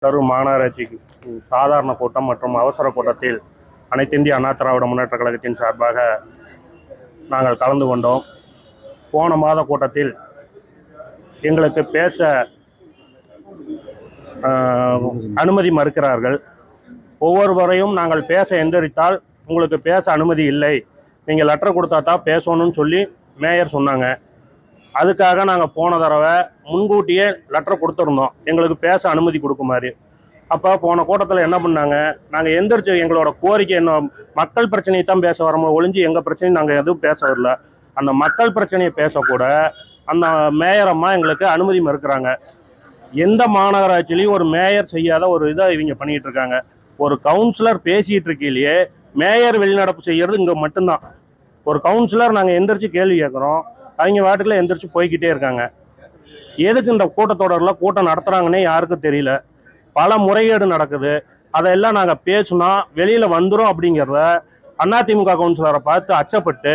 கரூர் மாநகராட்சி சாதாரண கூட்டம் மற்றும் அவசர கூட்டத்தில் அனைத்து இந்திய அண்ணா திராவிட முன்னேற்ற கழகத்தின் சார்பாக நாங்கள் கலந்து கொண்டோம். போன மாத கூட்டத்தில் எங்களுக்கு பேச அனுமதி மறுக்கிறார்கள். ஒவ்வொருவரையும் நாங்கள் பேச எந்திரித்தால் உங்களுக்கு பேச அனுமதி இல்லை, நீங்கள் லெட்டர் கொடுத்தா தான் பேசணும்னு சொல்லி மேயர் சொன்னாங்க. அதுக்காக நாங்கள் போன தடவை முன்கூட்டியே லெட்டர் கொடுத்துருந்தோம் எங்களுக்கு பேச அனுமதி கொடுக்குமாறு. அப்போ போன கூட்டத்தில் என்ன பண்ணாங்க, நாங்கள் எந்திரிச்சு எங்களோட கோரிக்கை என்ன, மக்கள் பிரச்சனையை தான் பேச வரமோ ஒழிஞ்சு எங்கள் பிரச்சனையை நாங்கள் எதுவும் பேச வரல. அந்த மக்கள் பிரச்சனையை பேசக்கூட அந்த மேயரம்மா எங்களுக்கு அனுமதி மறுக்கிறாங்க. எந்த மாநகராட்சியிலையும் ஒரு மேயர் செய்யாத ஒரு இதை இவங்க பண்ணிகிட்டு இருக்காங்க. ஒரு கவுன்சிலர் பேசிகிட்டு இருக்கையிலேயே மேயர் வெளிநடப்பு செய்கிறது இங்கே மட்டும்தான். ஒரு கவுன்சிலர் நாங்கள் எந்திரிச்சு கேள்வி கேட்குறோம், அவங்க வாட்டுக்குள்ள எந்திரிச்சு போய்கிட்டே இருக்காங்க. எதுக்கு இந்த கூட்டத்தொடரில் கூட்டம் நடத்துகிறாங்கன்னே யாருக்கும் தெரியல. பல முறைகேடு நடக்குது. அதெல்லாம் நாங்கள் பேசுனா வெளியில் வந்துடும் அப்படிங்கிறத அதிமுக கவுன்சிலரை பார்த்து அச்சப்பட்டு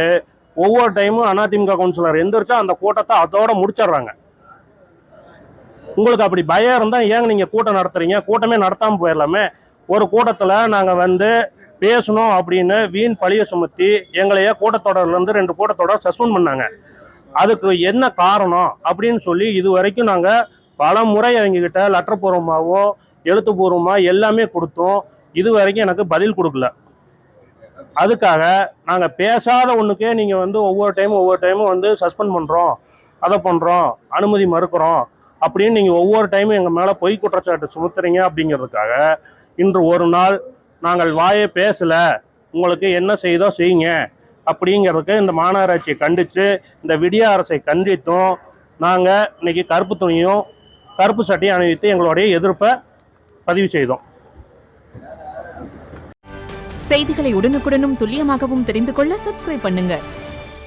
ஒவ்வொரு டைமும் அதிமுக கவுன்சிலர் எந்திரிச்சா அந்த கூட்டத்தை அதோட முடிச்சிடுறாங்க. உங்களுக்கு அப்படி பயம் இருந்தால் ஏங்க நீங்கள் கூட்டம் நடத்துறீங்க? கூட்டமே நடத்தாமல் போயிடலாமே. ஒரு கூட்டத்தில் நாங்கள் பேசணும் அப்படின்னு வீண் பழிய சுமத்தி எங்களையே கூட்டத்தொடர்லேருந்து 2 கூட்டத்தொடர் சஸ்பெண்ட் பண்ணாங்க. அதுக்கு என்ன காரணம் அப்படின்னு சொல்லி இது வரைக்கும் நாங்கள் பல முறை அவங்ககிட்ட லெட்டர் பூர்வமாகவோ எழுத்துப்பூர்வமாக எல்லாமே கொடுத்தோம். இது வரைக்கும் எனக்கு பதில் கொடுக்கல. அதுக்காக நாங்கள் பேசாத ஒன்றுக்கே நீங்கள் ஒவ்வொரு டைமும் சஸ்பெண்ட் பண்ணுறோம், அதை பண்ணுறோம், அனுமதி மறுக்கிறோம் அப்படின்னு நீங்கள் ஒவ்வொரு டைமும் எங்கள் மேலே பொய் குற்றச்சாட்டு சுமத்துறீங்க. அப்படிங்கிறதுக்காக இன்று ஒரு நாள் நாங்கள் வாயே பேசலை, உங்களுக்கு என்ன செய்தோ செய்யுங்க அப்படிங்கிறதுக்கு இந்த மாநகராட்சியை கண்டித்து இந்த விடிய அரசை கண்டித்தும் நாங்கள் இன்னைக்கு கருப்பு துணியும் கருப்பு சட்டையும் அணிவித்து எங்களுடைய எதிர்ப்பை பதிவு செய்தோம். செய்திகளை உடனுக்குடனும் துல்லியமாகவும் தெரிந்து கொள்ள சப்ஸ்கிரைப் பண்ணுங்க.